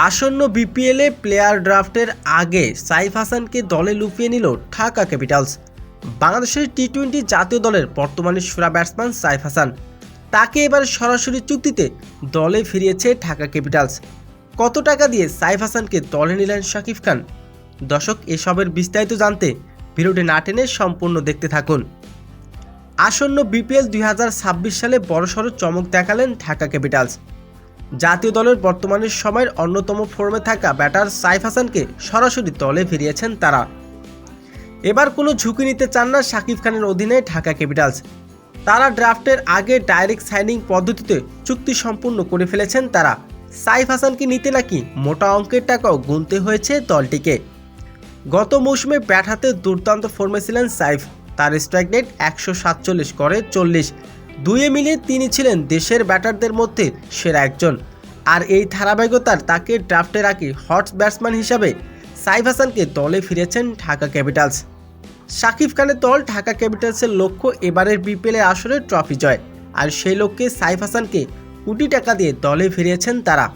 আসন্ন বিপিএলে প্লেয়ার ড্রাফটের আগে সাইফ হাসানকে দলে লুফিয়ে নিল ঢাকা ক্যাপিটালস। বাংলাদেশের টি-20 জাতীয় দলের বর্তমানে সেরা ব্যাটসম্যান সাইফ হাসান, তাকে এবার সরাসরি চুক্তিতে দলে ফিরিয়েছে ঢাকা ক্যাপিটালস। কত টাকা দিয়ে সাইফ হাসানকে দলে নিলেন শাকিব খান? দর্শক, এসবের বিস্তারিত জানতে ভিডিওটি না টেনে সম্পূর্ণ দেখতে থাকুন। আসন্ন বিপিএল 2026 সালে বড়সড় চমক দেখালেন ঢাকা ক্যাপিটালস। জাতীয় দলের বর্তমানের সময়ের অন্যতম ফর্মে থাকা ব্যাটার সাইফ হাসানকে সরাসরি দলে ফিরিয়েছেন তারা। এবার কোনো ঝুঁকি নিতে চান না শাকিব খানের অধীনে ঢাকা ক্যাপিটালস। তারা ড্রাফটের আগে ডাইরেক্ট সাইনিং পদ্ধতিতে চুক্তি সম্পূর্ণ করে ফেলেছেন তারা। সাইফ হাসানকে নিতে নাকি মোটা অঙ্কের টাকাও গুনতে হয়েছে দলটিকে। গত মৌসুমে ব্যাট হাতে দুর্দান্ত ফর্মে ছিলেন সাইফ। তার স্ট্রাইক রেট 147 করে 40, দুয়ে মিলিয়ে তিনি ছিলেন দেশের ব্যাটারদের মধ্যে সেরা একজন। আর এই ধারাবাহিকতার তাকে ড্রাফটের আগে হট ব্যাটসম্যান হিসাবে সাইফ হাসানকে দলে ফিরেছেন ঢাকা ক্যাপিটালস। শাকিব খানের দল ঢাকা ক্যাপিটালসের লক্ষ্য এবারের বিপিএল আসরে ট্রফি জয়, আর সেই লক্ষ্যে সাইফ হাসানকে কোটি টাকা দিয়ে দলে ফিরিয়েছেন তারা।